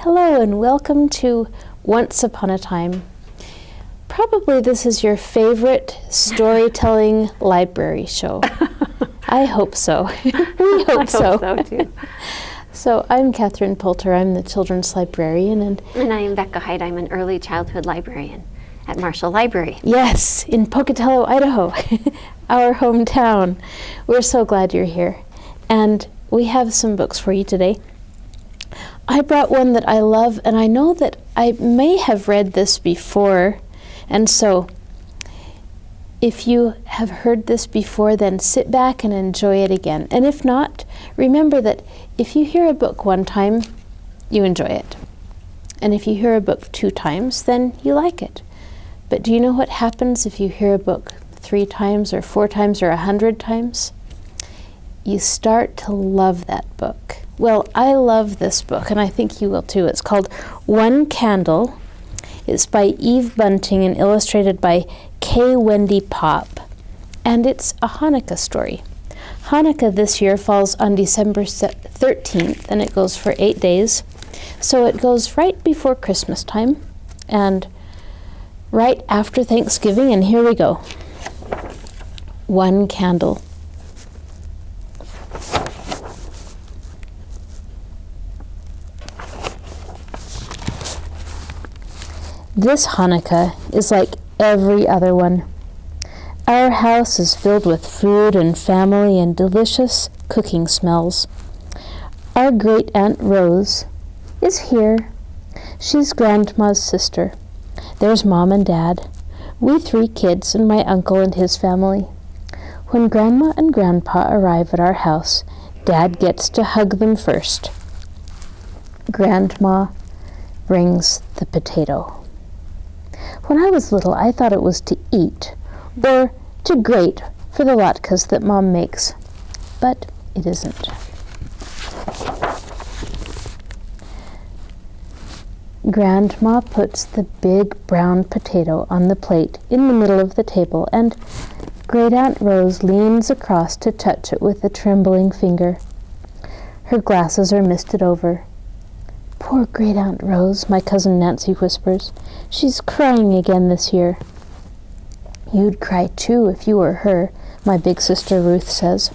Hello and welcome to Once Upon a Time. Probably this is your favorite storytelling library show. I hope so. We hope so. I hope so too. So I'm Catherine Poulter. I'm the children's librarian. And I am Becca Hyde. I'm an early childhood librarian at Marshall Library. Yes, in Pocatello, Idaho, our hometown. We're so glad you're here. And we have some books for you today. I brought one that I love, and I know that I may have read this before, and so if you have heard this before, then sit back and enjoy it again. And if not, remember that if you hear a book one time, you enjoy it. And if you hear a book 2 times, then you like it. But do you know what happens if you hear a book 3 times or 4 times or 100 times? You start to love that book. Well, I love this book, and I think you will too. It's called One Candle. It's by Eve Bunting and illustrated by K. Wendy Pop. And it's a Hanukkah story. Hanukkah this year falls on December 13th, and it goes for 8 days. So it goes right before Christmas time and right after Thanksgiving, and here we go. One Candle. This Hanukkah is like every other one. Our house is filled with food and family and delicious cooking smells. Our great Aunt Rose is here. She's Grandma's sister. There's Mom and Dad, we 3 kids, and my uncle and his family. When Grandma and Grandpa arrive at our house, Dad gets to hug them first. Grandma brings the potato. When I was little, I thought it was to eat, or to grate for the latkes that Mom makes, but it isn't. Grandma puts the big brown potato on the plate in the middle of the table, and Great Aunt Rose leans across to touch it with a trembling finger. Her glasses are misted over. Poor Great Aunt Rose, my cousin Nancy whispers. She's crying again this year. You'd cry too if you were her, my big sister Ruth says.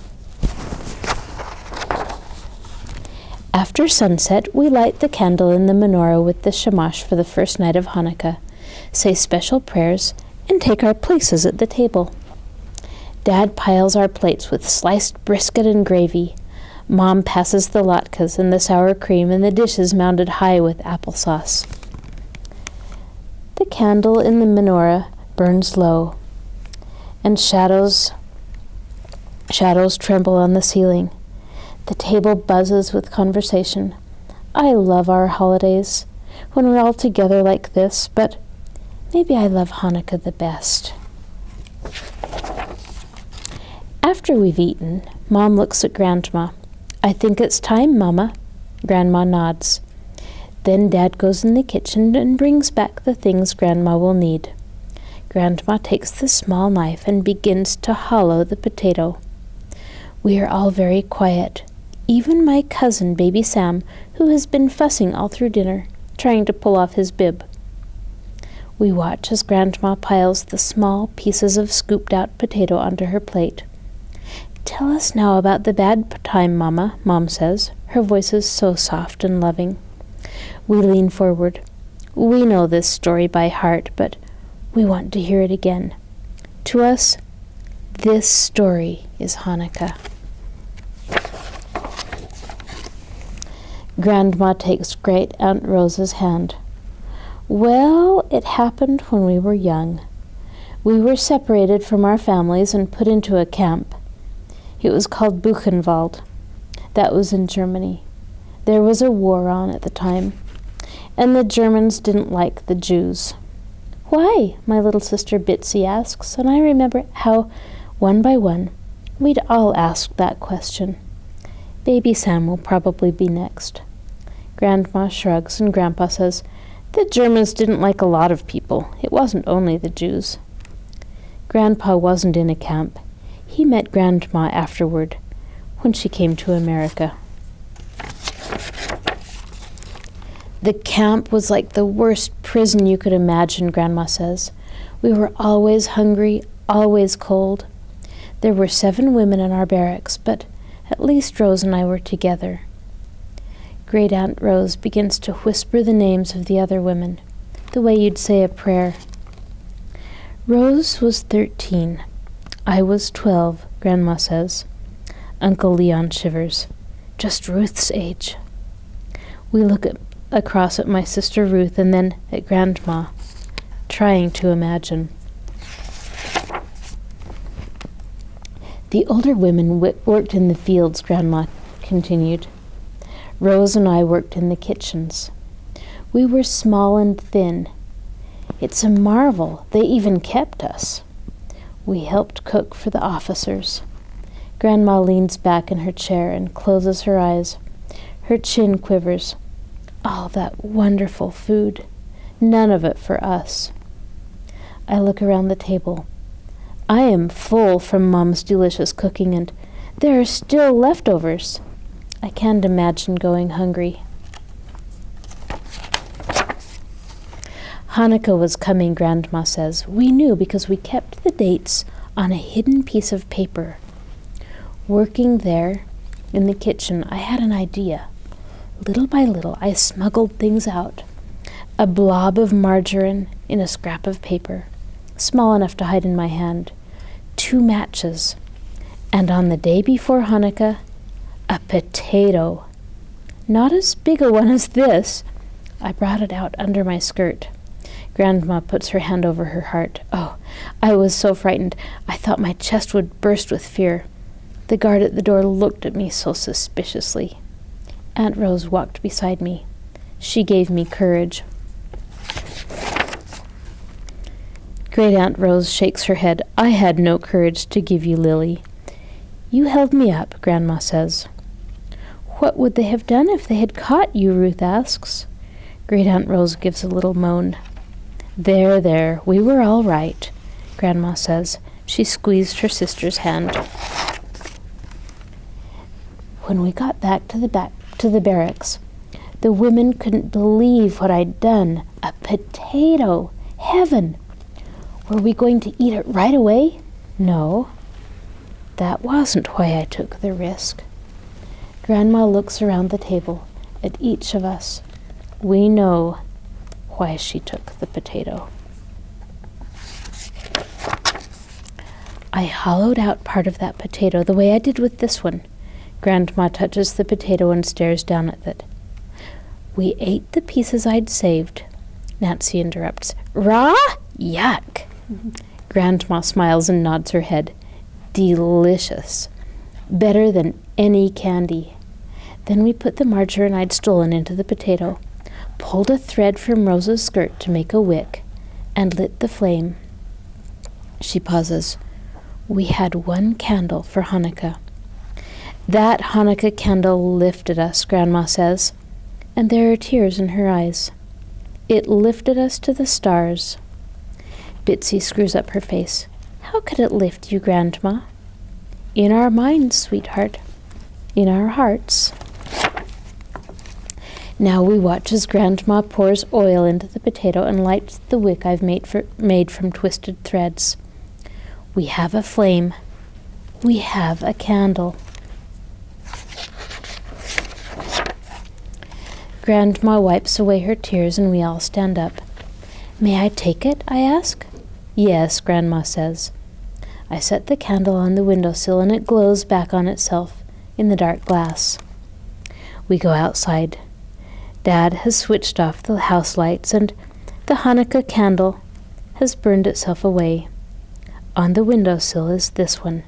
After sunset, we light the candle in the menorah with the shamash for the first night of Hanukkah, say special prayers, and take our places at the table. Dad piles our plates with sliced brisket and gravy. Mom passes the latkes and the sour cream and the dishes mounted high with applesauce. The candle in the menorah burns low, and shadows tremble on the ceiling. The table buzzes with conversation. I love our holidays when we're all together like this, but maybe I love Hanukkah the best. After we've eaten, Mom looks at Grandma. I think it's time, Mama. Grandma nods. Then Dad goes in the kitchen and brings back the things Grandma will need. Grandma takes the small knife and begins to hollow the potato. We are all very quiet, even my cousin, Baby Sam, who has been fussing all through dinner, trying to pull off his bib. We watch as Grandma piles the small pieces of scooped-out potato onto her plate. Tell us now about the bad time, Mama, Mom says. Her voice is so soft and loving. We lean forward. We know this story by heart, but we want to hear it again. To us, this story is Hanukkah. Grandma takes Great Aunt Rose's hand. Well, it happened when we were young. We were separated from our families and put into a camp. It was called Buchenwald. That was in Germany. There was a war on at the time, and the Germans didn't like the Jews. Why? My little sister Bitsy asks, and I remember how, one by one, we'd all ask that question. Baby Sam will probably be next. Grandma shrugs, and Grandpa says, the Germans didn't like a lot of people. It wasn't only the Jews. Grandpa wasn't in a camp. He met Grandma afterward, when she came to America. The camp was like the worst prison you could imagine, Grandma says. We were always hungry, always cold. There were 7 women in our barracks, but at least Rose and I were together. Great Aunt Rose begins to whisper the names of the other women, the way you'd say a prayer. Rose was 13. I was 12, Grandma says. Uncle Leon shivers. Just Ruth's age. We look across at my sister Ruth and then at Grandma, trying to imagine. The older women worked in the fields, Grandma continued. Rose and I worked in the kitchens. We were small and thin. It's a marvel they even kept us. We helped cook for the officers. Grandma leans back in her chair and closes her eyes. Her chin quivers. All that wonderful food. None of it for us. I look around the table. I am full from Mom's delicious cooking, and there are still leftovers. I can't imagine going hungry. Hanukkah was coming, Grandma says. We knew because we kept the dates on a hidden piece of paper. Working there in the kitchen, I had an idea. Little by little, I smuggled things out. A blob of margarine in a scrap of paper, small enough to hide in my hand. 2 matches. And on the day before Hanukkah, a potato. Not as big a one as this. I brought it out under my skirt. Grandma puts her hand over her heart. Oh, I was so frightened. I thought my chest would burst with fear. The guard at the door looked at me so suspiciously. Aunt Rose walked beside me. She gave me courage. Great Aunt Rose shakes her head. I had no courage to give you, Lily. You held me up, Grandma says. What would they have done if they had caught you, Ruth asks. Great Aunt Rose gives a little moan. There, we were all right, Grandma says. She squeezed her sister's hand. When we got back to the barracks, the women couldn't believe what I'd done. A potato! Heaven! Were we going to eat it right away? No. That wasn't why I took the risk. Grandma looks around the table at each of us. We know why she took the potato. I hollowed out part of that potato the way I did with this one. Grandma touches the potato and stares down at it. We ate the pieces I'd saved. Nancy interrupts. Raw? Yuck. Grandma smiles and nods her head. Delicious. Better than any candy. Then we put the margarine I'd stolen into the potato, pulled a thread from Rose's skirt to make a wick, and lit the flame. She pauses. We had 1 candle for Hanukkah. That Hanukkah candle lifted us, Grandma says, and there are tears in her eyes. It lifted us to the stars. Bitsy screws up her face. How could it lift you, Grandma? In our minds, sweetheart. In our hearts. Now we watch as Grandma pours oil into the potato and lights the wick I've made from twisted threads. We have a flame. We have a candle. Grandma wipes away her tears and we all stand up. May I take it? I ask. Yes, Grandma says. I set the candle on the windowsill and it glows back on itself in the dark glass. We go outside. Dad has switched off the house lights and the Hanukkah candle has burned itself away. On the windowsill is this one.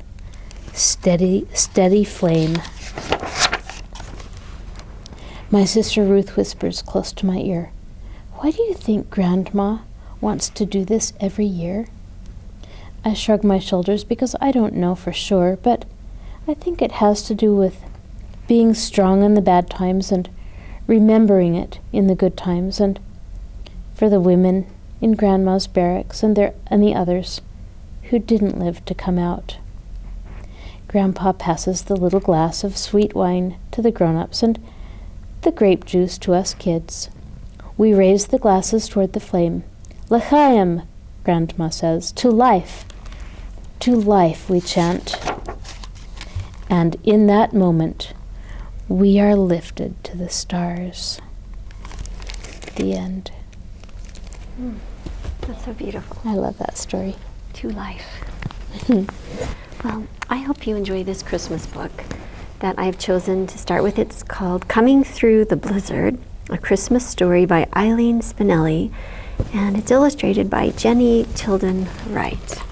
Steady, steady flame. My sister Ruth whispers close to my ear. Why do you think Grandma wants to do this every year? I shrug my shoulders because I don't know for sure, but I think it has to do with being strong in the bad times and remembering it in the good times, and for the women in Grandma's barracks and the others who didn't live to come out. Grandpa passes the little glass of sweet wine to the grown-ups and the grape juice to us kids. We raise the glasses toward the flame. L'chaim, Grandma says, to life. To life, we chant. And in that moment, we are lifted to the stars. The end. That's so beautiful. I love that story. To life. Well, I hope you enjoy this Christmas book that I've chosen to start with. It's called Coming Through the Blizzard, a Christmas story by Eileen Spinelli, and it's illustrated by Jenny Tilden Wright.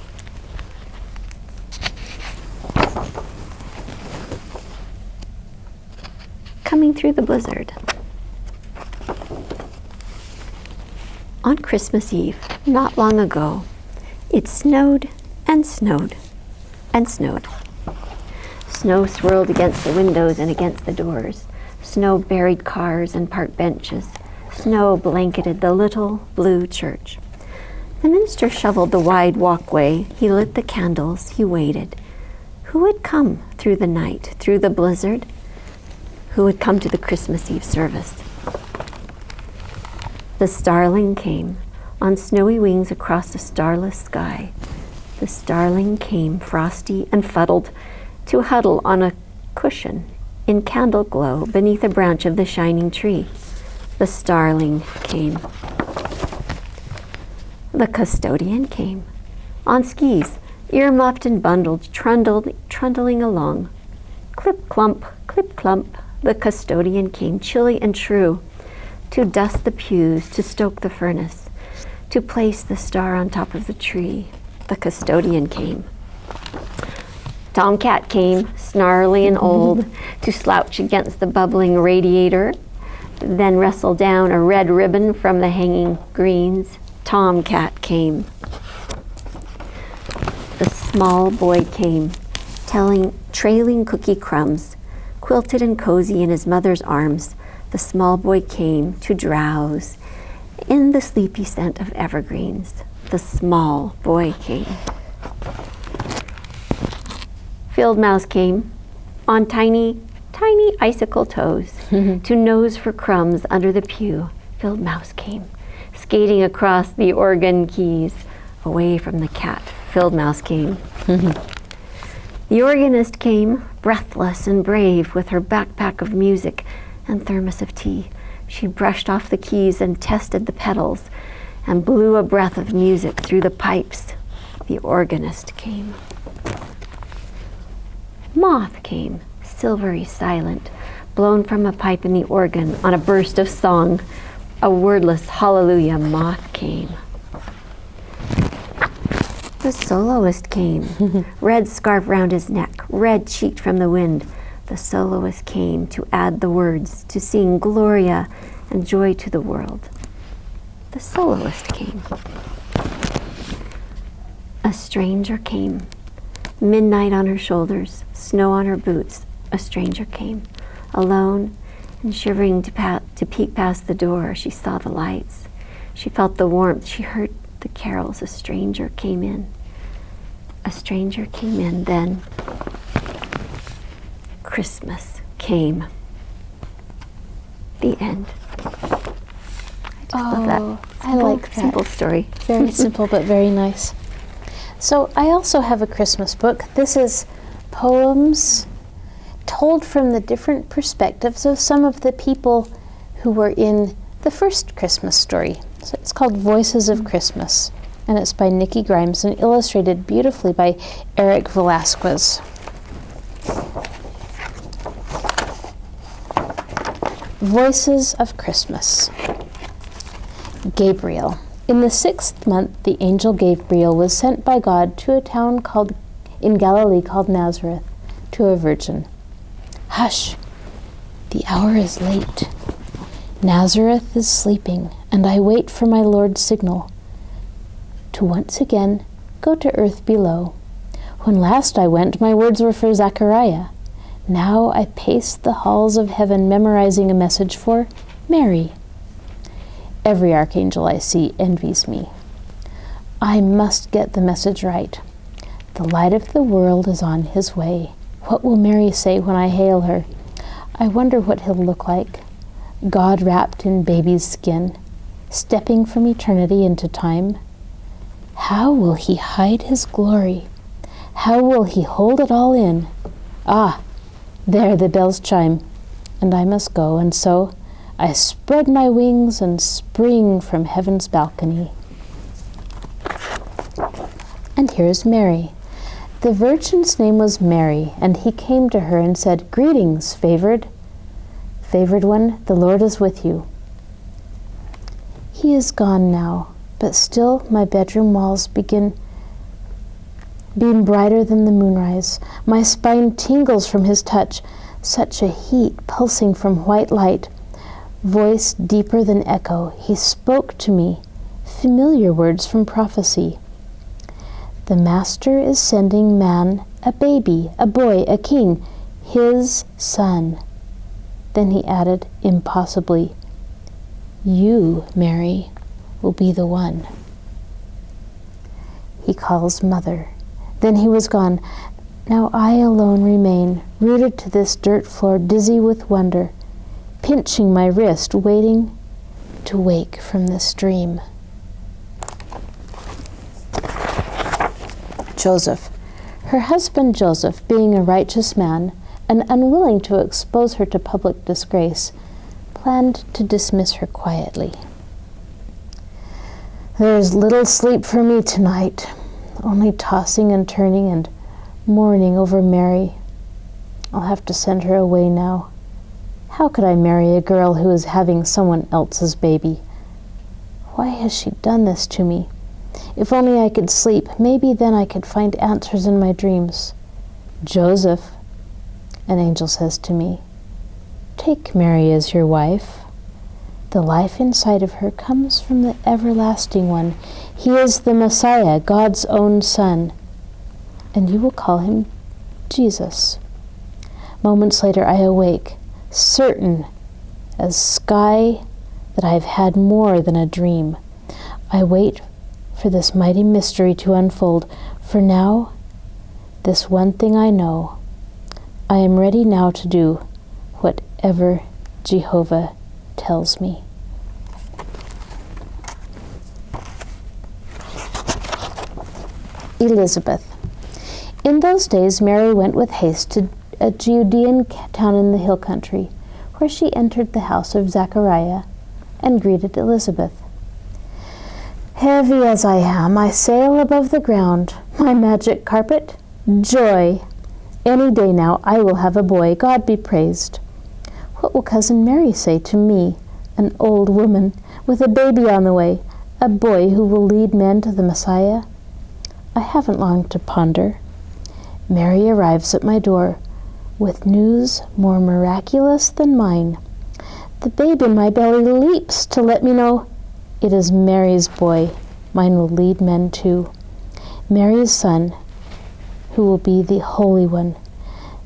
Coming Through the Blizzard. On Christmas Eve, not long ago, it snowed and snowed and snowed. Snow swirled against the windows and against the doors. Snow buried cars and park benches. Snow blanketed the little blue church. The minister shoveled the wide walkway. He lit the candles. He waited. Who would come through the night, through the blizzard? Who would come to the Christmas Eve service? The starling came on snowy wings across a starless sky. The starling came, frosty and fuddled, to huddle on a cushion in candle glow beneath a branch of the shining tree. The starling came. The custodian came, on skis, ear-muffed and bundled, trundling along. Clip-clump, clip-clump, the custodian came, chilly and true, to dust the pews, to stoke the furnace, to place the star on top of the tree. The custodian came. Tomcat came, snarly and old, to slouch against the bubbling radiator, then wrestle down a red ribbon from the hanging greens. Tomcat came. The small boy came, trailing cookie crumbs, quilted and cozy in his mother's arms. The small boy came to drowse in the sleepy scent of evergreens. The small boy came. Field mouse came on tiny icicle toes to nose for crumbs under the pew. Field mouse came, skating across the organ keys, away from the cat. Field mouse came. The organist came, breathless and brave, with her backpack of music and thermos of tea. She brushed off the keys and tested the pedals and blew a breath of music through the pipes. The organist came. Moth came, silvery silent, blown from a pipe in the organ on a burst of song. A wordless hallelujah. Moth came. The soloist came, red scarf round his neck, red cheeked from the wind. The soloist came to add the words, to sing Gloria and joy to the world. The soloist came. A stranger came, midnight on her shoulders, snow on her boots. A stranger came, alone and shivering to peek past the door. She saw the lights. She felt the warmth. She heard the carols. A stranger came in. A stranger came in. Then Christmas came. The end. I just love that. I like that. Simple story. Very simple, but very nice. So I also have a Christmas book. This is poems told from the different perspectives of some of the people who were in the first Christmas story. So it's called Voices of Christmas, and it's by Nikki Grimes and illustrated beautifully by Eric Velasquez. Voices of Christmas. Gabriel. In the 6th month, the angel Gabriel was sent by God to a town in Galilee called Nazareth, to a virgin. Hush! The hour is late. Nazareth is sleeping, and I wait for my Lord's signal, to once again go to earth below. When last I went, my words were for Zechariah. Now I pace the halls of heaven, memorizing a message for Mary. Every archangel I see envies me. I must get the message right. The light of the world is on his way. What will Mary say when I hail her? I wonder what he'll look like. God wrapped in baby's skin, stepping from eternity into time? How will he hide his glory? How will he hold it all in? Ah, there the bells chime, and I must go, and so I spread my wings and spring from heaven's balcony. And here's Mary. The virgin's name was Mary, and he came to her and said, "Greetings, favored one, the Lord is with you." He is gone now, but still my bedroom walls beam brighter than the moonrise. My spine tingles from his touch, such a heat pulsing from white light. Voice deeper than echo, he spoke to me, familiar words from prophecy. The Master is sending man a baby, a boy, a king, his son. Then he added, impossibly, "You, Mary, will be the one." He calls mother. Then he was gone. Now I alone remain, rooted to this dirt floor, dizzy with wonder, pinching my wrist, waiting to wake from this dream. Joseph. Her husband Joseph, being a righteous man and unwilling to expose her to public disgrace, planned to dismiss her quietly. "There is little sleep for me tonight, only tossing and turning and mourning over Mary. I'll have to send her away now. How could I marry a girl who is having someone else's baby? Why has she done this to me? If only I could sleep, maybe then I could find answers in my dreams. Joseph," an angel says to me, "take Mary as your wife. The life inside of her comes from the everlasting one. He is the Messiah, God's own Son, and you will call him Jesus." Moments later I awake, certain as sky that I have had more than a dream. I wait for this mighty mystery to unfold. For now, this one thing I know, I am ready now to do whatever Jehovah tells me. Elizabeth. In those days Mary went with haste to a Judean town in the hill country, where she entered the house of Zachariah and greeted Elizabeth. "Heavy as I am, I sail above the ground. My magic carpet, joy. Any day now I will have a boy, God be praised. What will Cousin Mary say to me, an old woman with a baby on the way, a boy who will lead men to the Messiah?" I haven't long to ponder. Mary arrives at my door with news more miraculous than mine. The babe in my belly leaps to let me know it is Mary's boy. Mine will lead men too. Mary's son, who will be the Holy One.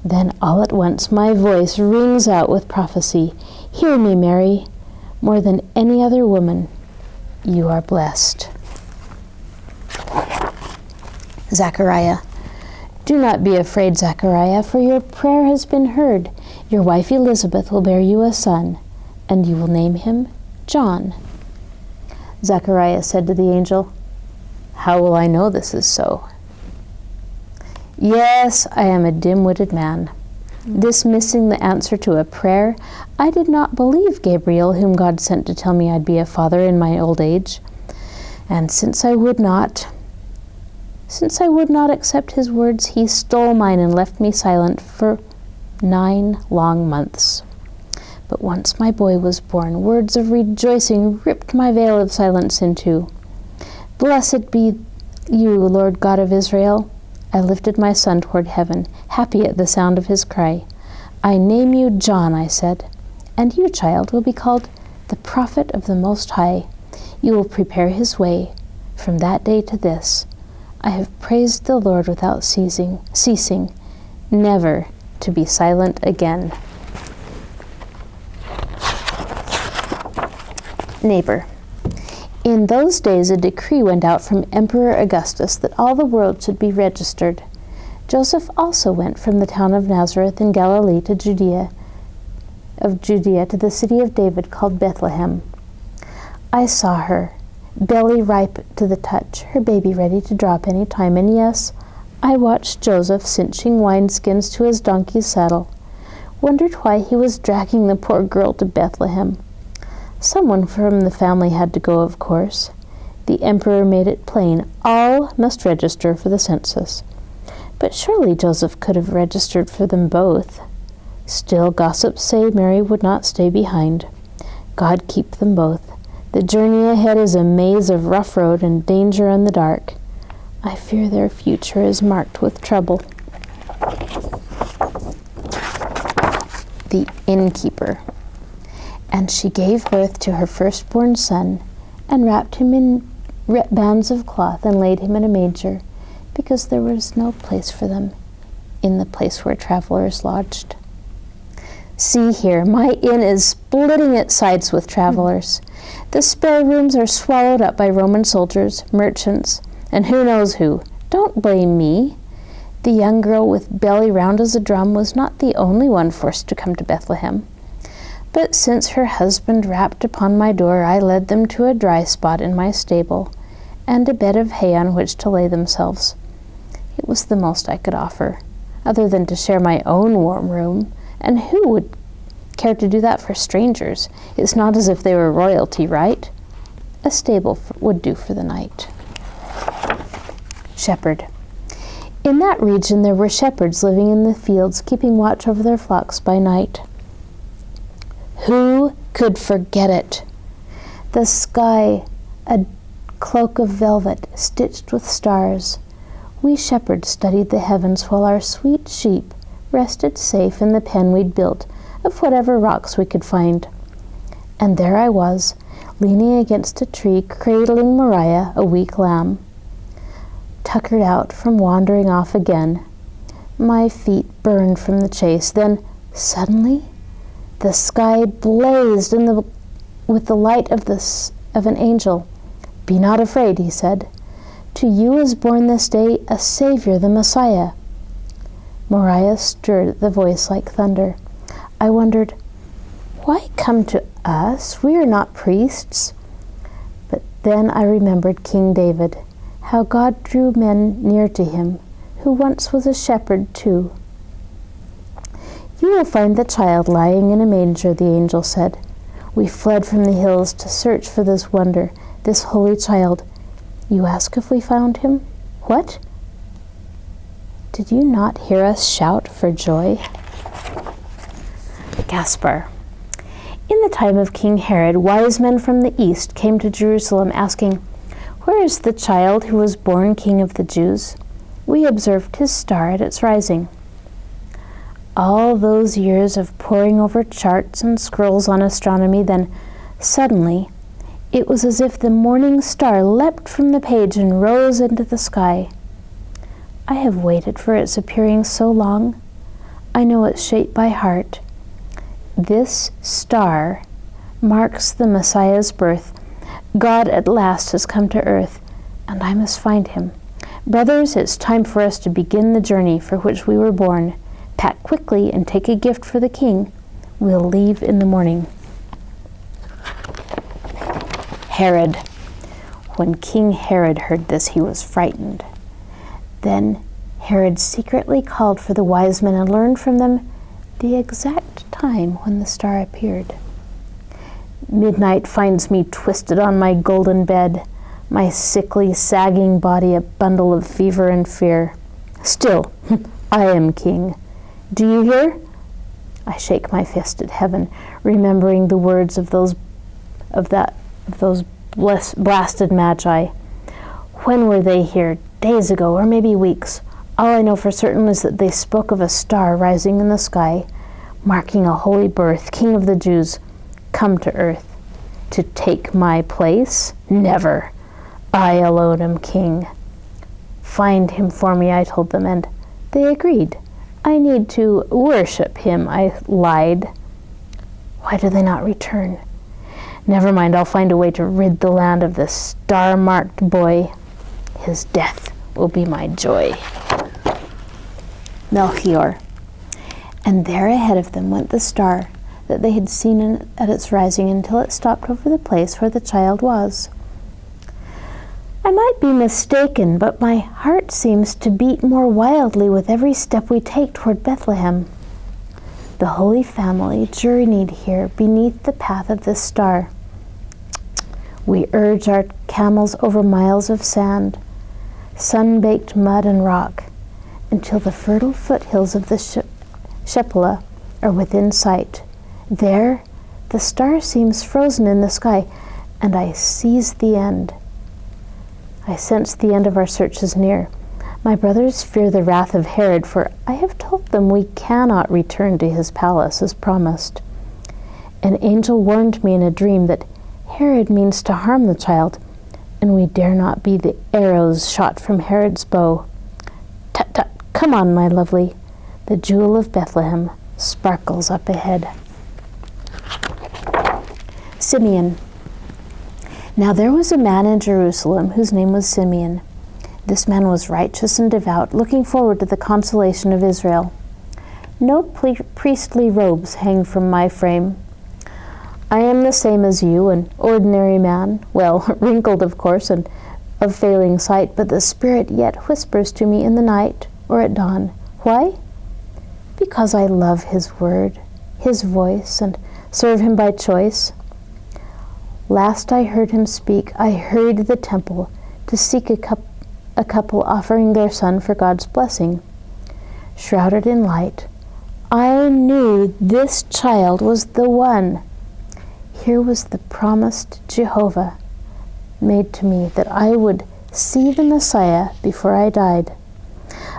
Then all at once my voice rings out with prophecy. Hear me, Mary. More than any other woman, you are blessed. Zachariah. Do not be afraid, Zachariah, for your prayer has been heard. Your wife Elizabeth will bear you a son, and you will name him John. Zachariah said to the angel, How will I know this is so? Yes, I am a dim-witted man. Dismissing the answer to a prayer, I did not believe Gabriel, whom God sent to tell me I'd be a father in my old age. And since I would not accept his words, he stole mine and left me silent for 9 long months. But once my boy was born, words of rejoicing ripped my veil of silence in two. Blessed be you, Lord God of Israel. I lifted my son toward heaven, happy at the sound of his cry. I name you John, I said, and you, child, will be called the prophet of the Most High. You will prepare his way. From that day to this, I have praised the Lord without ceasing, never to be silent again. Neighbor. In those days a decree went out from Emperor Augustus that all the world should be registered. Joseph also went from the town of Nazareth in Galilee to Judea to the city of David called Bethlehem. I saw her, belly ripe to the touch, her baby ready to drop any time, and yes, I watched Joseph cinching wineskins to his donkey's saddle, wondered why he was dragging the poor girl to Bethlehem. Someone from the family had to go, of course. The emperor made it plain, all must register for the census. But surely Joseph could have registered for them both. Still, gossips say Mary would not stay behind. God keep them both. The journey ahead is a maze of rough road and danger in the dark. I fear their future is marked with trouble. The innkeeper. And she gave birth to her firstborn son, and wrapped him in bands of cloth, and laid him in a manger, because there was no place for them in the place where travelers lodged. See here, my inn is splitting its sides with travelers. The spare rooms are swallowed up by Roman soldiers, merchants, and who knows who. Don't blame me. The young girl with belly round as a drum was not the only one forced to come to Bethlehem. But since her husband rapped upon my door, I led them to a dry spot in my stable, and a bed of hay on which to lay themselves. It was the most I could offer, other than to share my own warm room, and who would care to do that for strangers? It's not as if they were royalty, right? A stable would do for the night. Shepherd. In that region there were shepherds living in the fields, keeping watch over their flocks by night. Who could forget it? The sky, a cloak of velvet stitched with stars. We shepherds studied the heavens while our sweet sheep rested safe in the pen we'd built of whatever rocks we could find. And there I was, leaning against a tree, cradling Moriah, a weak lamb, tuckered out from wandering off again. My feet burned from the chase. Then, suddenly, the sky blazed with the light of an angel. Be not afraid, he said. To you is born this day a Savior, the Messiah. Moriah stirred the voice like thunder. I wondered, why come to us? We are not priests. But then I remembered King David, how God drew men near to him, who once was a shepherd too. You will find the child lying in a manger, the angel said. We fled from the hills to search for this wonder, this holy child. You ask if we found him? What? Did you not hear us shout for joy? Gaspar. In the time of King Herod, wise men from the east came to Jerusalem asking, Where is the child who was born King of the Jews? We observed his star at its rising. All those years of poring over charts and scrolls on astronomy, then suddenly it was as if the morning star leapt from the page and rose into the sky. I have waited for its appearing so long. I know its shape by heart. This star marks the Messiah's birth. God at last has come to earth, and I must find him. Brothers, it's time for us to begin the journey for which we were born. Pack quickly and take a gift for the king. We'll leave in the morning. Herod. When King Herod heard this, he was frightened. Then Herod secretly called for the wise men and learned from them the exact time when the star appeared. Midnight finds me twisted on my golden bed, my sickly, sagging body a bundle of fever and fear. Still, I am king. Do you hear? I shake my fist at heaven, remembering the words of those blasted magi. When were they here? Days ago, or maybe weeks. All I know for certain is that they spoke of a star rising in the sky, marking a holy birth, King of the Jews, come to earth. To take my place? Never. I alone am king. Find him for me, I told them, and they agreed. I need to worship him, I lied. Why do they not return? Never mind, I'll find a way to rid the land of this star-marked boy. His death will be my joy. Melchior. And there ahead of them went the star, that they had seen at its rising until it stopped over the place where the child was. I might be mistaken, but my heart seems to beat more wildly with every step we take toward Bethlehem. The Holy Family journeyed here beneath the path of this star. We urge our camels over miles of sand, sun-baked mud and rock, until the fertile foothills of the Shephelah are within sight. There, the star seems frozen in the sky, and I seize the end. I sense the end of our search is near. My brothers fear the wrath of Herod, for I have told them we cannot return to his palace as promised. An angel warned me in a dream that Herod means to harm the child, and we dare not be the arrows shot from Herod's bow. Tut, tut, come on, my lovely. The jewel of Bethlehem sparkles up ahead. Simeon. Now there was a man in Jerusalem whose name was Simeon. This man was righteous and devout, looking forward to the consolation of Israel. No priestly robes hang from my frame. I am the same as you, an ordinary man, well, wrinkled of course, and of failing sight, but the Spirit yet whispers to me in the night or at dawn. Why? Because I love his word, his voice, and serve him by choice. Last I heard him speak, I hurried to the temple to seek a couple offering their son for God's blessing. Shrouded in light, I knew this child was the one. Here was the promised Jehovah made to me, that I would see the Messiah before I died.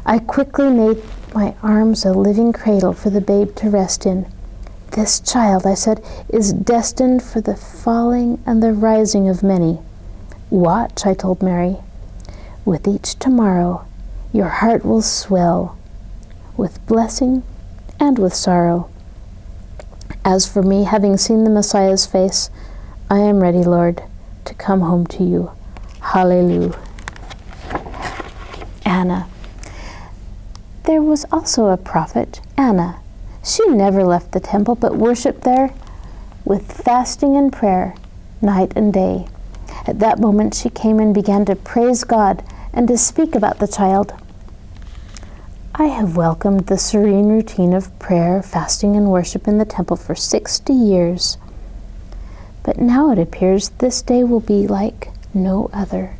I quickly made my arms a living cradle for the babe to rest in. This child, I said, is destined for the falling and the rising of many. Watch, I told Mary. With each tomorrow, your heart will swell with blessing and with sorrow. As for me, having seen the Messiah's face, I am ready, Lord, to come home to you. Hallelujah. Anna. There was also a prophet, Anna. She never left the temple, but worshipped there with fasting and prayer, night and day. At that moment she came and began to praise God and to speak about the child. I have welcomed the serene routine of prayer, fasting, and worship in the temple for 60 years. But now it appears this day will be like no other.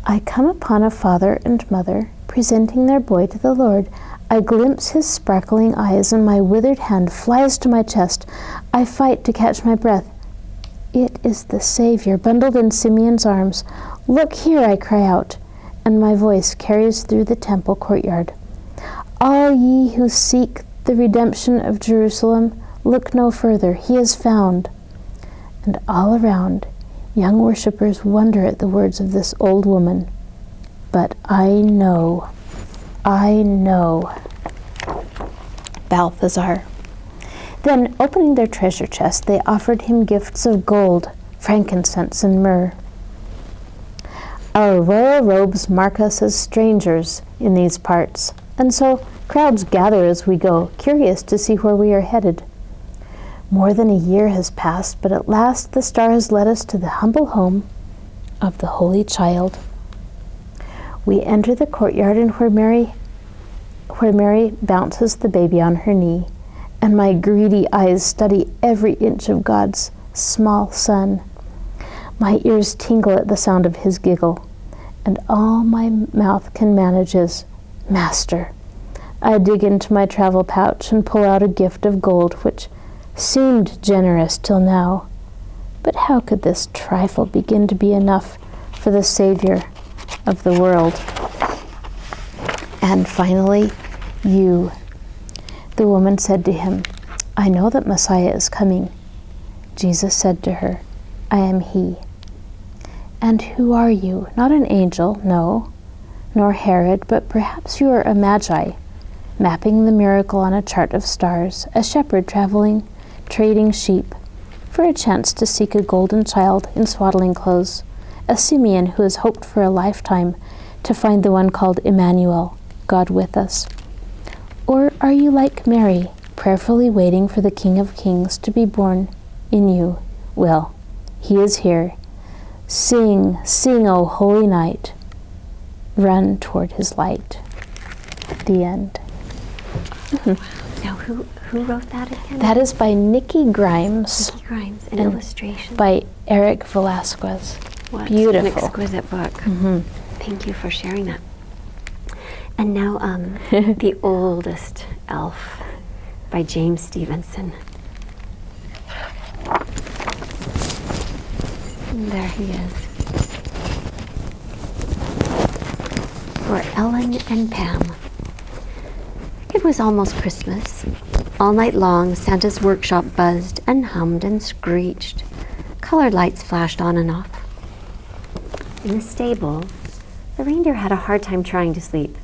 I come upon a father and mother presenting their boy to the Lord. I glimpse his sparkling eyes, and my withered hand flies to my chest. I fight to catch my breath. It is the Savior, bundled in Simeon's arms. Look here, I cry out, and my voice carries through the temple courtyard. All ye who seek the redemption of Jerusalem, look no further. He is found. And all around, young worshippers wonder at the words of this old woman. But I know. Balthazar. Then, opening their treasure chest, they offered him gifts of gold, frankincense, and myrrh. Our royal robes mark us as strangers in these parts, and so crowds gather as we go, curious to see where we are headed. More than a year has passed, but at last the star has led us to the humble home of the Holy Child. We enter the courtyard, and where Mary bounces the baby on her knee, and my greedy eyes study every inch of God's small son. My ears tingle at the sound of his giggle, and all my mouth can manage is, Master. I dig into my travel pouch and pull out a gift of gold, which seemed generous till now. But how could this trifle begin to be enough for the Savior of the world? And finally, you. The woman said to him, I know that Messiah is coming. Jesus said to her, I am he. And who are you? Not an angel, no, nor Herod, but perhaps you are a magi, mapping the miracle on a chart of stars, a shepherd traveling, trading sheep, for a chance to seek a golden child in swaddling clothes, a Simeon who has hoped for a lifetime to find the one called Emmanuel, God with us. Or are you like Mary, prayerfully waiting for the King of Kings to be born in you. Well, he is here. Sing, sing, O holy night. Run toward his light. The end. Now, who wrote that again? That is by Nikki Grimes. Nikki Grimes, an and illustration. By Eric Velasquez. What Beautiful. an exquisite book. Thank you for sharing that. And now, The Oldest Elf by James Stevenson. And there he is. For Ellen and Pam. It was almost Christmas. All night long, Santa's workshop buzzed and hummed and screeched. Colored lights flashed on and off. In the stable, the reindeer had a hard time trying to sleep.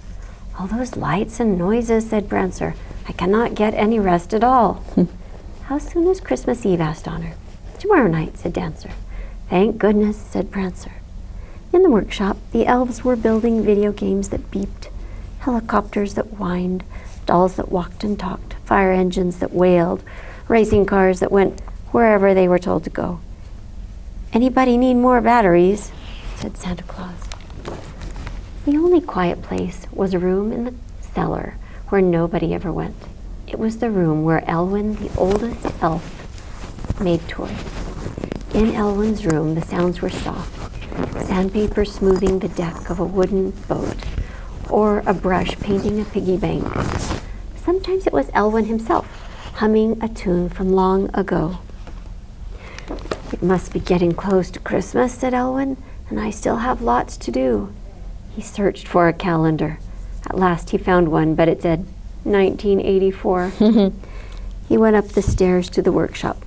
All those lights and noises, said Prancer. I cannot get any rest at all. How soon is Christmas Eve? Asked Donner. Tomorrow night, said Dancer. Thank goodness, said Prancer. In the workshop, the elves were building video games that beeped, helicopters that whined, dolls that walked and talked, fire engines that wailed, racing cars that went wherever they were told to go. Anybody need more batteries? Said Santa Claus. The only quiet place was a room in the cellar where nobody ever went. It was the room where Elwyn, the oldest elf, made toys. In Elwyn's room, the sounds were soft. Sandpaper smoothing the deck of a wooden boat, or a brush painting a piggy bank. Sometimes it was Elwyn himself, humming a tune from long ago. It must be getting close to Christmas, said Elwyn, and I still have lots to do. He searched for a calendar. At last he found one, but it said 1984. He went up the stairs to the workshop.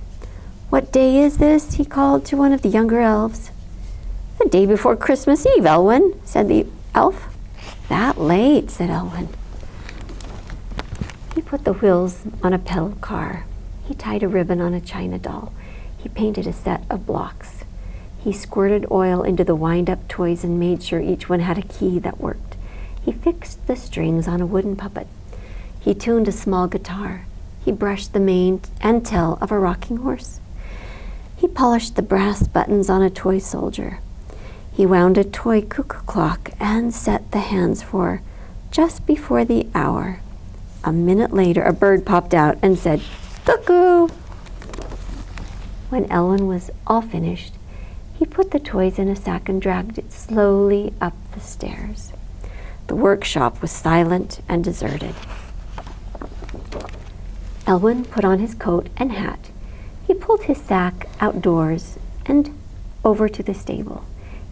What day is this? He called to one of the younger elves. The day before Christmas Eve, Elwyn, said the elf. That late, said Elwyn. He put the wheels on a pedal car. He tied a ribbon on a china doll. He painted a set of blocks. He squirted oil into the wind-up toys and made sure each one had a key that worked. He fixed the strings on a wooden puppet. He tuned a small guitar. He brushed the mane and tail of a rocking horse. He polished the brass buttons on a toy soldier. He wound a toy cuckoo clock and set the hands for just before the hour. A minute later, a bird popped out and said, cuckoo! When Elwyn was all finished, he put the toys in a sack and dragged it slowly up the stairs. The workshop was silent and deserted. Elwyn put on his coat and hat. He pulled his sack outdoors and over to the stable.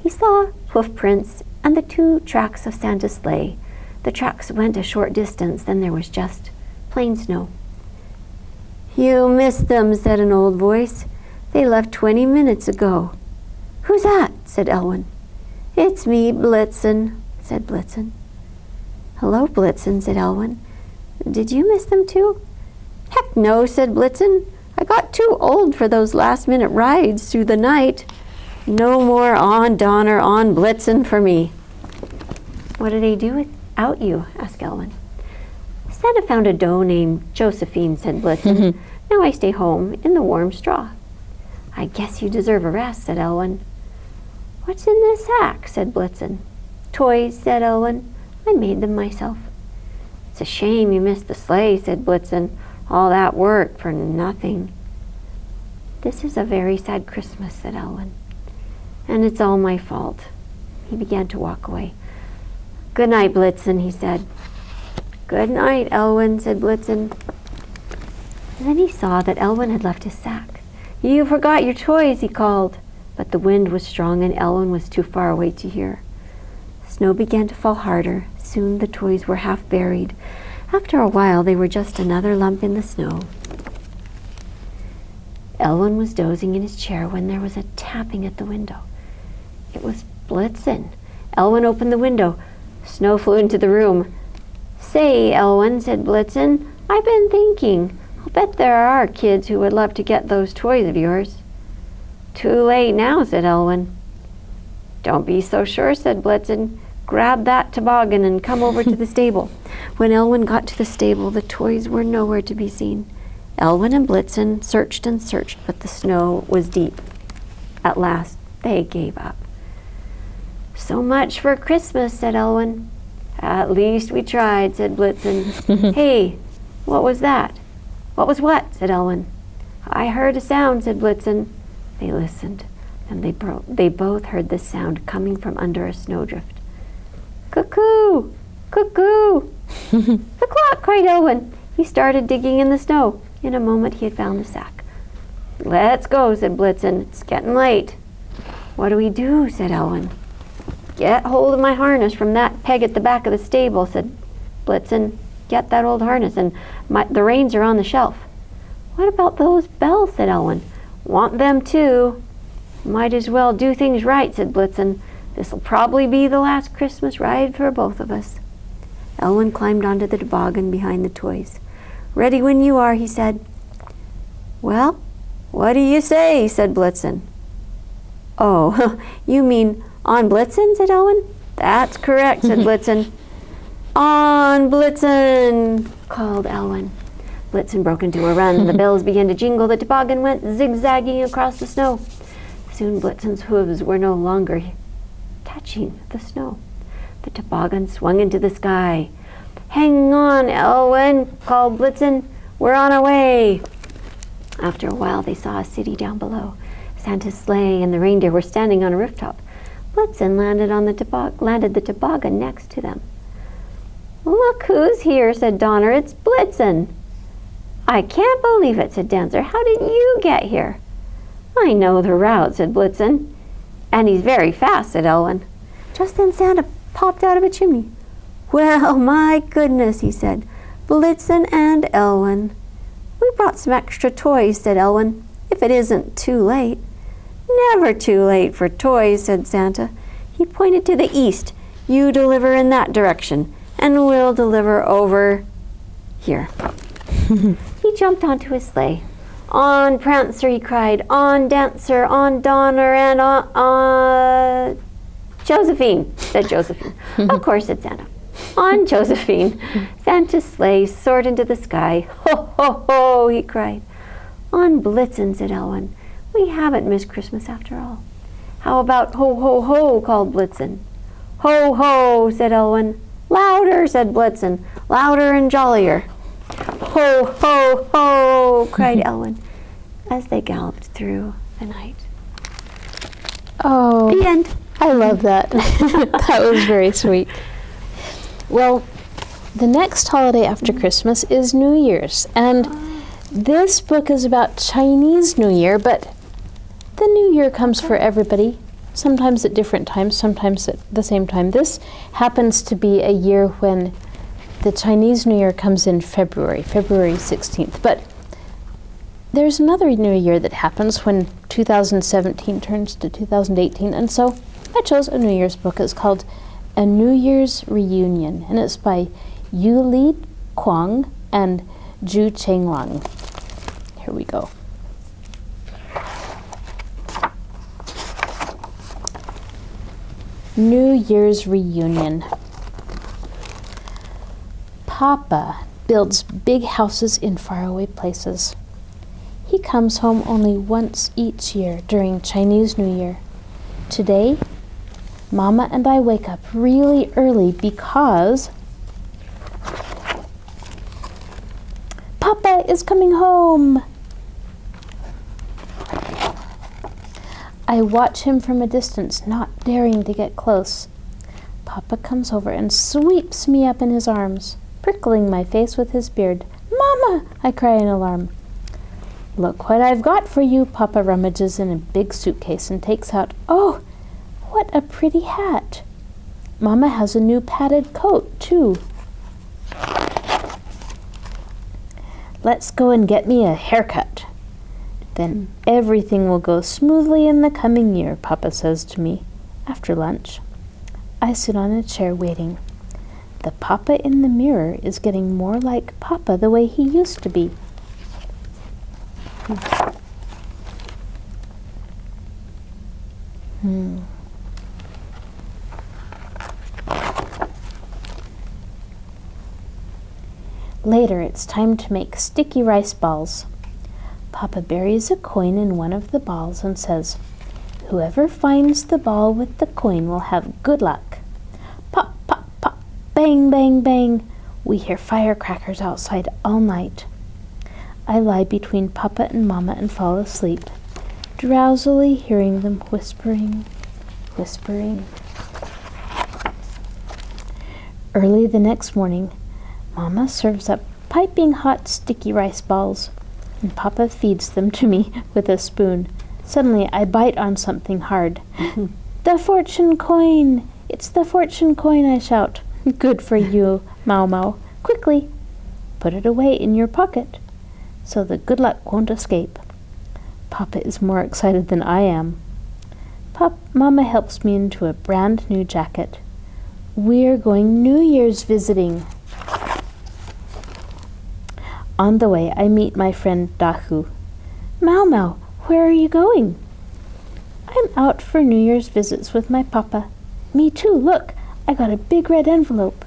He saw hoof prints and the 2 tracks of Santa's sleigh. The tracks went a short distance, then there was just plain snow. You missed them, said an old voice. They left 20 minutes ago. Who's that? Said Elwyn. It's me, Blitzen, said Blitzen. Hello, Blitzen, said Elwyn. Did you miss them too? Heck no, said Blitzen. I got too old for those last-minute rides through the night. No more on Donner, on Blitzen for me. What do they do without you? Asked Elwyn. Santa found a doe named Josephine, said Blitzen. Now I stay home in the warm straw. I guess you deserve a rest, said Elwyn. What's in this sack? Said Blitzen. Toys, said Elwyn. I made them myself. It's a shame you missed the sleigh, said Blitzen. All that work for nothing. This is a very sad Christmas, said Elwyn. And it's all my fault. He began to walk away. Good night, Blitzen, he said. Good night, Elwyn, said Blitzen. And then he saw that Elwyn had left his sack. You forgot your toys, he called. But the wind was strong and Elwyn was too far away to hear. Snow began to fall harder. Soon the toys were half buried. After a while, they were just another lump in the snow. Elwyn was dozing in his chair when there was a tapping at the window. It was Blitzen. Elwyn opened the window. Snow flew into the room. Say, Elwyn, said Blitzen, I've been thinking. I'll bet there are kids who would love to get those toys of yours. Too late now, said Elwyn. Don't be so sure, said Blitzen. grab that toboggan and come over to the stable. When Elwyn got to the stable, the toys were nowhere to be seen. Elwyn and Blitzen searched and searched, but the snow was deep. At last, they gave up. "So much for Christmas," said Elwyn. "At least we tried," said Blitzen. "Hey, what was that?" "What was what?" said Elwyn. "I heard a sound," said Blitzen. They listened, and they both heard the sound coming from under a snowdrift. "Cuckoo! Cuckoo!" "The clock!" cried Elwyn. He started digging in the snow. In a moment he had found the sack. "Let's go," said Blitzen. "It's getting late." "What do we do?" said Elwyn. "Get hold of my harness from that peg at the back of the stable," said Blitzen. "Get that old harness, and the reins are on the shelf." "What about those bells?" said Elwyn. "Want them too." "Might as well do things right," said Blitzen. "This'll probably be the last Christmas ride for both of us." Elwyn climbed onto the toboggan behind the toys. "Ready when you are," he said. "Well, what do you say?" said Blitzen. "Oh, you mean on Blitzen?" said Elwyn. "That's correct," said Blitzen. "On Blitzen!" called Elwyn. Blitzen broke into a run. The bells began to jingle. The toboggan went zigzagging across the snow. Soon Blitzen's hooves were no longer touching the snow. The toboggan swung into the sky. "Hang on, Elwyn," called Blitzen. "We're on our way." After a while, they saw a city down below. Santa's sleigh and the reindeer were standing on a rooftop. Blitzen landed the toboggan next to them. "Look who's here," said Donner. "It's Blitzen." "I can't believe it," said Dancer. "How did you get here?" "I know the route," said Blitzen. "And he's very fast," said Elwyn. Just then Santa popped out of a chimney. "Well, my goodness," he said. "Blitzen and Elwyn." "We brought some extra toys," said Elwyn, "if it isn't too late." "Never too late for toys," said Santa. He pointed to the east. "You deliver in that direction, and we'll deliver over here." He jumped onto his sleigh. "On, Prancer," he cried. "On, Dancer, on, Donner, and on Josephine," said Josephine. "Of course," said Santa. "On, Josephine." Santa's sleigh soared into the sky. "Ho, ho, ho," he cried. "On Blitzen," said Elwyn. "We haven't missed Christmas after all." "How about ho, ho, ho," called Blitzen. "Ho, ho," said Elwyn. "Louder," said Blitzen. "Louder and jollier." "Ho, ho, ho," cried Elwyn as they galloped through the night. Oh, The end. I love that. That was very sweet. Well, the next holiday after Christmas is New Year's, and this book is about Chinese New Year, but the New Year comes for everybody, sometimes at different times, sometimes at the same time. This happens to be a year when the Chinese New Year comes in February 16th, but there's another New Year that happens when 2017 turns to 2018, and so I chose a New Year's book. It's called A New Year's Reunion, and it's by Yu Li Kwang and Zhu Chenglong. Here we go. New Year's Reunion. Papa builds big houses in faraway places. He comes home only once each year during Chinese New Year. Today, Mama and I wake up really early because Papa is coming home. I watch him from a distance, not daring to get close. Papa comes over and sweeps me up in his arms, prickling my face with his beard. "Mama!" I cry in alarm. "Look what I've got for you." Papa rummages in a big suitcase and takes out, "Oh, what a pretty hat. Mama has a new padded coat, too. Let's go and get me a haircut. Then everything will go smoothly in the coming year," Papa says to me after lunch. I sit on a chair waiting. The Papa in the mirror is getting more like Papa the way he used to be. Later, it's time to make sticky rice balls. Papa buries a coin in one of the balls and says, "Whoever finds the ball with the coin will have good luck." Pop, pop, pop, bang, bang, bang. We hear firecrackers outside all night. I lie between Papa and Mama and fall asleep, drowsily hearing them whispering, whispering. Early the next morning, Mama serves up piping hot sticky rice balls, and Papa feeds them to me with a spoon. Suddenly, I bite on something hard. "The fortune coin! It's the fortune coin," I shout. "Good for you, Mau Mau. Quickly, put it away in your pocket, so the good luck won't escape." Papa is more excited than I am. Mama helps me into a brand new jacket. We're going New Year's visiting. On the way, I meet my friend Dahu. "Mau Mau, where are you going?" "I'm out for New Year's visits with my papa." "Me too, look, I got a big red envelope."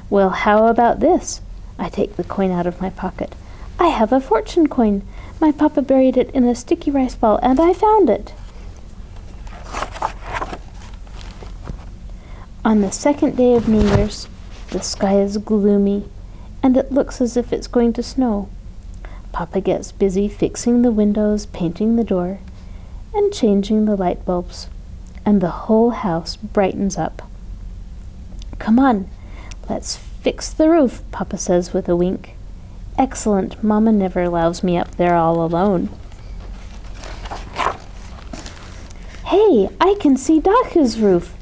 "Well, how about this?" I take the coin out of my pocket. "I have a fortune coin. My papa buried it in a sticky rice ball, and I found it." On the second day of New Year's, the sky is gloomy, and it looks as if it's going to snow. Papa gets busy fixing the windows, painting the door, and changing the light bulbs, and the whole house brightens up. "Come on, let's fix the roof," Papa says with a wink. Excellent, Mama never allows me up there all alone. "Hey, I can see Dahu's roof."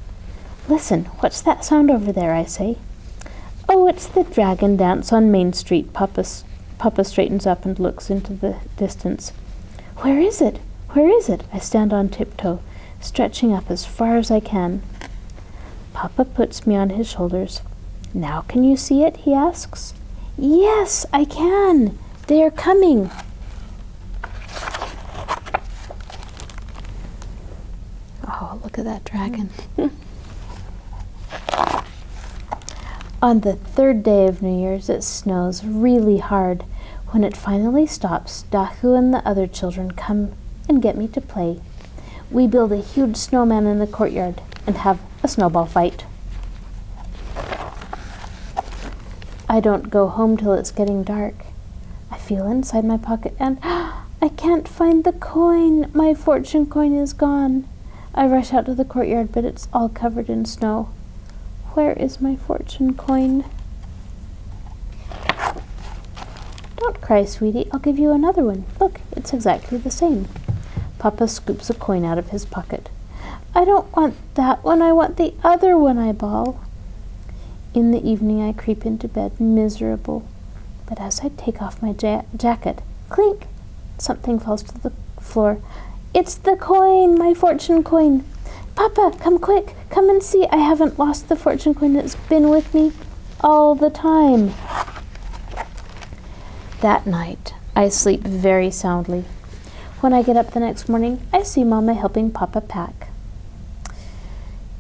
"Listen, what's that sound over there?" I say. "Oh, it's the dragon dance on Main Street." Papa straightens up and looks into the distance. "Where is it? Where is it?" I stand on tiptoe, stretching up as far as I can. Papa puts me on his shoulders. "Now can you see it?" he asks. "Yes, I can. They are coming." Oh, look at that dragon. On the third day of New Year's, it snows really hard. When it finally stops, Dahu and the other children come and get me to play. We build a huge snowman in the courtyard and have a snowball fight. I don't go home till it's getting dark. I feel inside my pocket and I can't find the coin. My fortune coin is gone. I rush out to the courtyard, but it's all covered in snow. Where is my fortune coin? Don't cry, sweetie. I'll give you another one. Look, it's exactly the same. Papa scoops a coin out of his pocket. I don't want that one. I want the other one, I bawl. In the evening, I creep into bed, miserable. But as I take off my jacket, clink, something falls to the floor. It's the coin, my fortune coin. Papa, come quick. Come and see. I haven't lost the fortune coin. It's been with me all the time. That night, I sleep very soundly. When I get up the next morning, I see Mama helping Papa pack.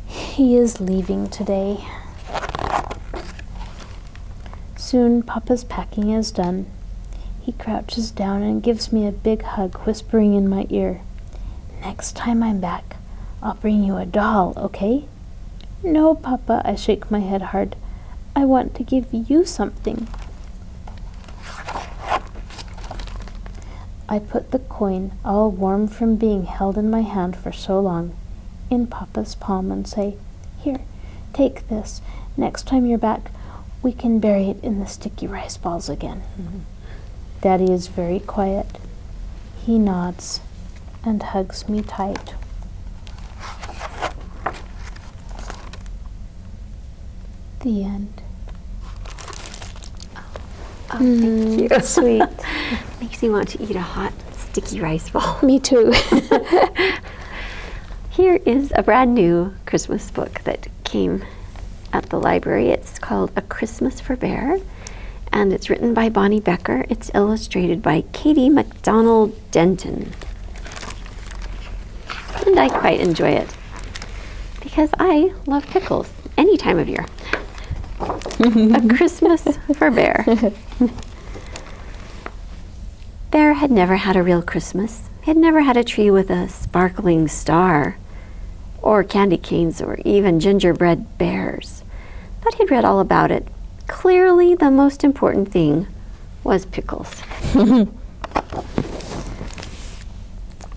He is leaving today. Soon, Papa's packing is done. He crouches down and gives me a big hug, whispering in my ear, "Next time I'm back, I'll bring you a doll, okay?" "No, Papa," I shake my head hard. "I want to give you something." I put the coin, all warm from being held in my hand for so long, in Papa's palm and say, "Here, take this. Next time you're back, we can bury it in the sticky rice balls again." Mm-hmm. Daddy is very quiet. He nods and hugs me tight. The end. Oh, thank you. Sweet. Makes me want to eat a hot, sticky rice ball. Me too. Here is a brand new Christmas book that came at the library. It's called A Christmas for Bear, and it's written by Bonnie Becker. It's illustrated by Katie MacDonald Denton. And I quite enjoy it because I love pickles any time of year. A Christmas for Bear. Bear had never had a real Christmas. He had never had a tree with a sparkling star, or candy canes, or even gingerbread bears. But he'd read all about it. Clearly, the most important thing was pickles.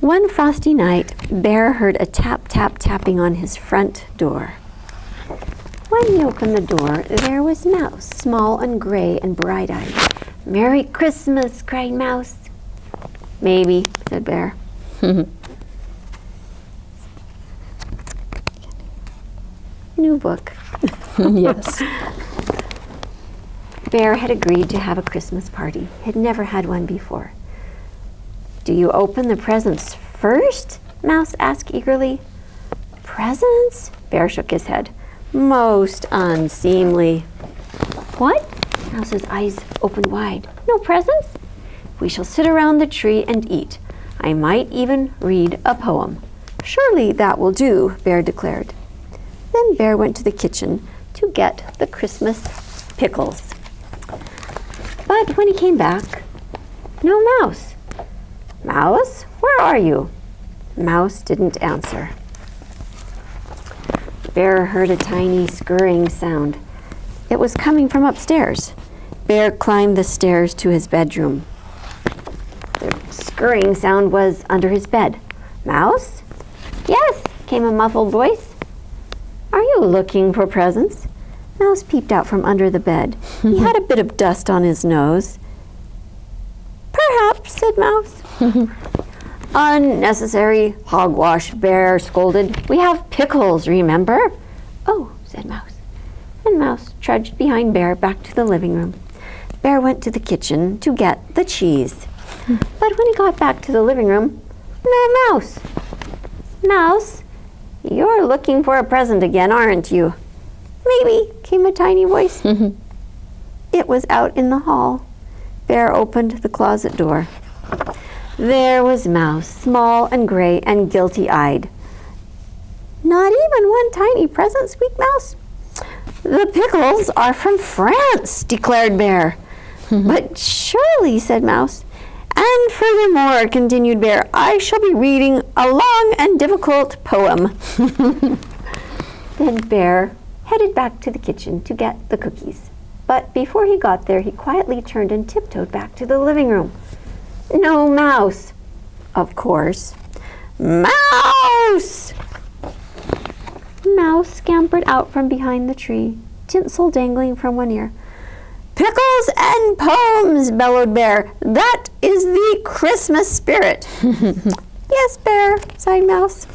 One frosty night, Bear heard a tap, tap, tapping on his front door. When he opened the door, there was Mouse, small and gray and bright-eyed. "Merry Christmas!" cried Mouse. "Maybe," said Bear. New book. Yes. Bear had agreed to have a Christmas party. He'd never had one before. "Do you open the presents first?" Mouse asked eagerly. "Presents?" Bear shook his head. "Most unseemly." "What?" Mouse's eyes opened wide. "No presents? We shall sit around the tree and eat. I might even read a poem." "Surely that will do," Bear declared. Then Bear went to the kitchen to get the Christmas pickles. But when he came back, no Mouse. "Mouse, where are you?" Mouse didn't answer. Bear heard a tiny scurrying sound. It was coming from upstairs. Bear climbed the stairs to his bedroom. The scurrying sound was under his bed. "Mouse?" "Yes," came a muffled voice. "Are you looking for presents?" Mouse peeped out from under the bed. He had a bit of dust on his nose. "Perhaps," said Mouse. "Unnecessary hogwash," Bear scolded. "We have pickles, remember?" "Oh," said Mouse. And Mouse trudged behind Bear back to the living room. Bear went to the kitchen to get the cheese. But when he got back to the living room, no Mouse. "Mouse, you're looking for a present again, aren't you?" "Maybe," came a tiny voice. It was out in the hall. Bear opened the closet door. There was Mouse, small and gray and guilty-eyed. "Not even one tiny present?" squeaked Mouse. "The pickles are from France," declared Bear. "But surely," said Mouse. "And furthermore," continued Bear, "I shall be reading a long and difficult poem." Then Bear headed back to the kitchen to get the cookies. But before he got there, he quietly turned and tiptoed back to the living room. No Mouse. Of course. "Mouse!" Mouse scampered out from behind the tree, tinsel dangling from one ear. "Pickles and poems," bellowed Bear. "That is the Christmas spirit." "Yes, Bear," sighed Mouse.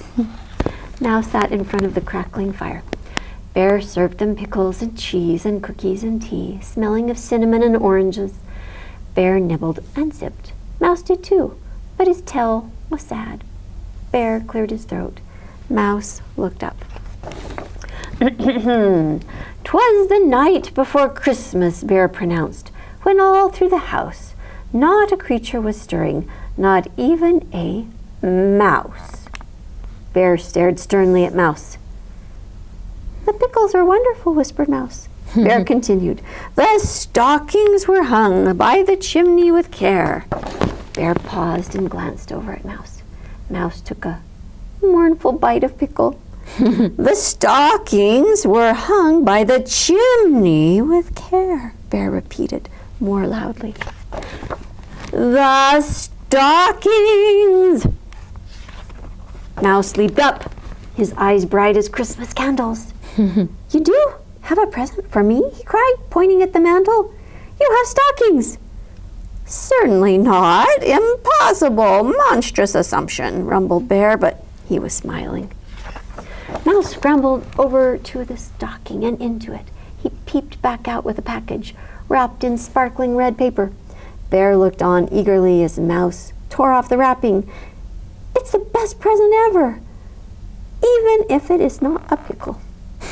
Mouse sat in front of the crackling fire. Bear served them pickles and cheese and cookies and tea, smelling of cinnamon and oranges. Bear nibbled and sipped. Mouse did too, but his tale was sad. Bear cleared his throat. Mouse looked up. "'Twas the night before Christmas," Bear pronounced, "when all through the house not a creature was stirring, not even a mouse." Bear stared sternly at Mouse. "The pickles are wonderful," whispered Mouse. Bear continued, "The stockings were hung by the chimney with care." Bear paused and glanced over at Mouse. Mouse took a mournful bite of pickle. "The stockings were hung by the chimney with care," Bear repeated more loudly. "The stockings!" Mouse leaped up, his eyes bright as Christmas candles. "You do have a present for me?" he cried, pointing at the mantel. "You have stockings." "Certainly not. Impossible. Monstrous assumption," rumbled Bear, but he was smiling. Mouse scrambled over to the stocking and into it. He peeped back out with a package wrapped in sparkling red paper. Bear looked on eagerly as Mouse tore off the wrapping. "It's the best present ever, even if it is not a pickle."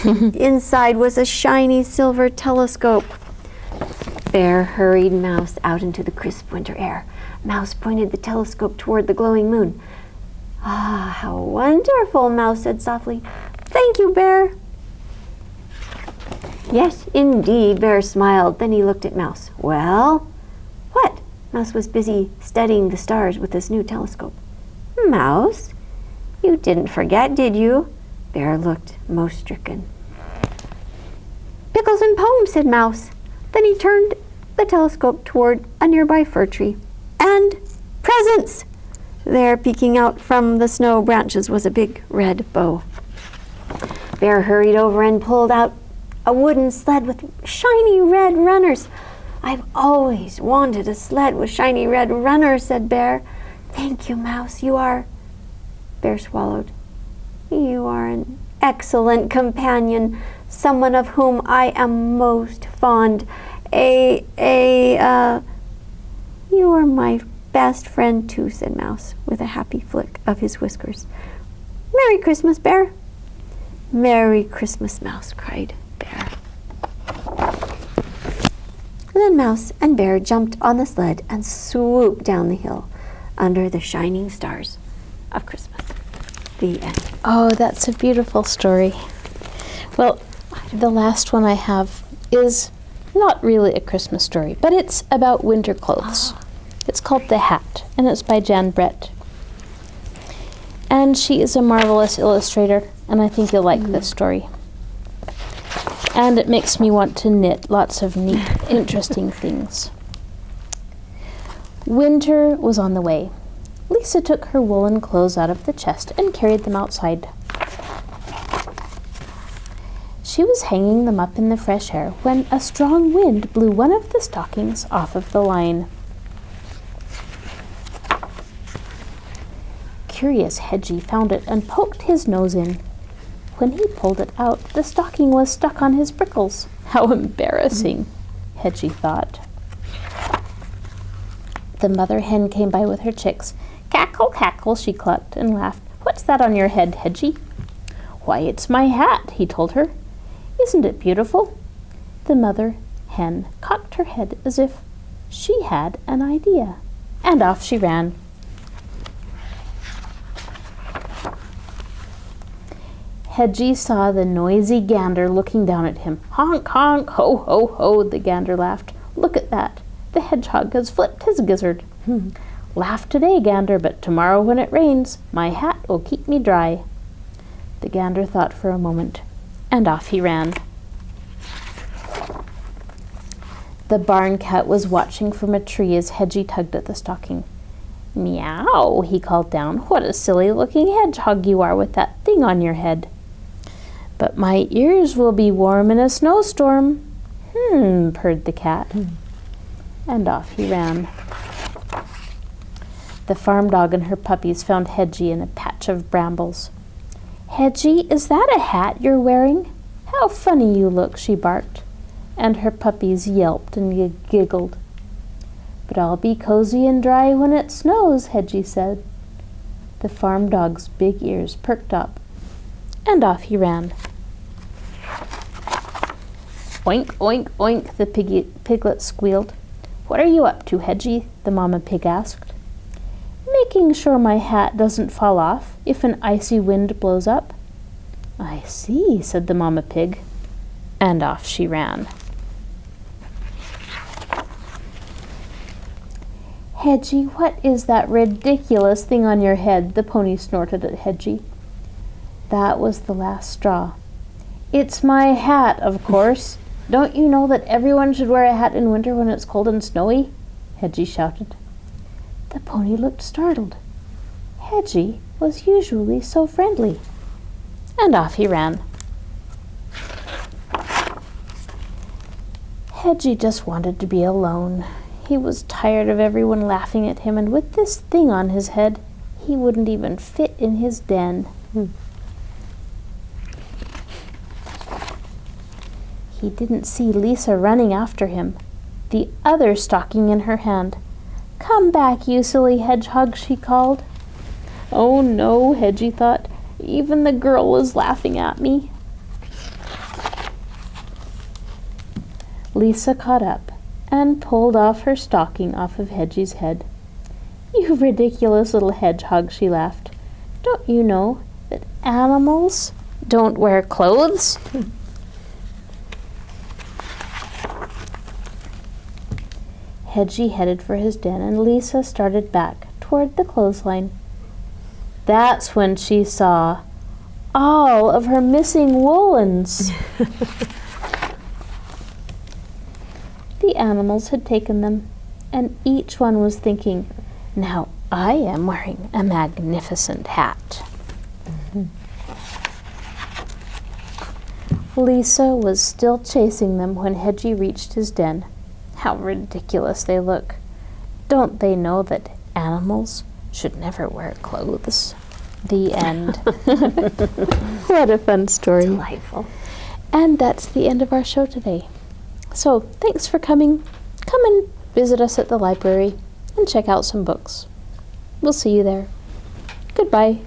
Inside was a shiny silver telescope. Bear hurried Mouse out into the crisp winter air. Mouse pointed the telescope toward the glowing moon. "Ah, how wonderful," Mouse said softly. "Thank you, Bear." Yes, indeed, Bear smiled. Then he looked at Mouse. Well, what? Mouse was busy studying the stars with his new telescope. Mouse, you didn't forget, did you? Bear looked most stricken. Pickles and poems, said Mouse. Then he turned the telescope toward a nearby fir tree. And presents! There, peeking out from the snow branches, was a big red bow. Bear hurried over and pulled out a wooden sled with shiny red runners. I've always wanted a sled with shiny red runners, said Bear. Thank you, Mouse. You are... Bear swallowed. You are an excellent companion, someone of whom I am most fond. You are my best friend too, said Mouse, with a happy flick of his whiskers. Merry Christmas, Bear. Merry Christmas, Mouse, cried Bear. Then Mouse and Bear jumped on the sled and swooped down the hill under the shining stars of Christmas. The end. Oh, that's a beautiful story. Well, the last one I have is not really a Christmas story, but it's about winter clothes. It's called The Hat, and it's by Jan Brett. And she is a marvelous illustrator, and I think you'll like this story. And it makes me want to knit lots of neat, interesting things. Winter was on the way. Lisa took her woolen clothes out of the chest and carried them outside. She was hanging them up in the fresh air when a strong wind blew one of the stockings off of the line. Curious Hedgie found it and poked his nose in. When he pulled it out, the stocking was stuck on his prickles. How embarrassing, Hedgie thought. The mother hen came by with her chicks. Cackle, cackle, she clucked and laughed. What's that on your head, Hedgie? Why, it's my hat, he told her. Isn't it beautiful? The mother hen cocked her head as if she had an idea, and off she ran. Hedgie saw the noisy gander looking down at him. Honk, honk, ho, ho, ho, the gander laughed. Look at that. The hedgehog has flipped his gizzard. Laugh today, gander, but tomorrow when it rains, my hat will keep me dry. The gander thought for a moment, and off he ran. The barn cat was watching from a tree as Hedgie tugged at the stocking. Meow, he called down. What a silly-looking hedgehog you are with that thing on your head. But my ears will be warm in a snowstorm. Purred the cat. And off he ran. The farm dog and her puppies found Hedgie in a patch of brambles. Hedgie, is that a hat you're wearing? How funny you look, she barked. And her puppies yelped and giggled. But I'll be cozy and dry when it snows, Hedgie said. The farm dog's big ears perked up, and off he ran. Oink, oink, oink, the piglet squealed. What are you up to, Hedgie? The mama pig asked. Making sure my hat doesn't fall off if an icy wind blows up. I see, said the mama pig, and off she ran. Hedgie, what is that ridiculous thing on your head? The pony snorted at Hedgie. That was the last straw. It's my hat, of course. Don't you know that everyone should wear a hat in winter when it's cold and snowy? Hedgie shouted. The pony looked startled. Hedgie was usually so friendly. And off he ran. Hedgie just wanted to be alone. He was tired of everyone laughing at him, and with this thing on his head, he wouldn't even fit in his den. He didn't see Lisa running after him, the other stocking in her hand. Come back, you silly hedgehog, she called. Oh no, Hedgie thought, even the girl is laughing at me. Lisa caught up and pulled off her stocking off of Hedgie's head. You ridiculous little hedgehog, she laughed. Don't you know that animals don't wear clothes? Hedgie headed for his den, and Lisa started back toward the clothesline. That's when she saw all of her missing woolens. The animals had taken them, and each one was thinking, "Now I am wearing a magnificent hat." Lisa was still chasing them when Hedgie reached his den. How ridiculous they look. Don't they know that animals should never wear clothes? The end. What a fun story. Delightful. And that's the end of our show today. So thanks for coming. Come and visit us at the library and check out some books. We'll see you there. Goodbye.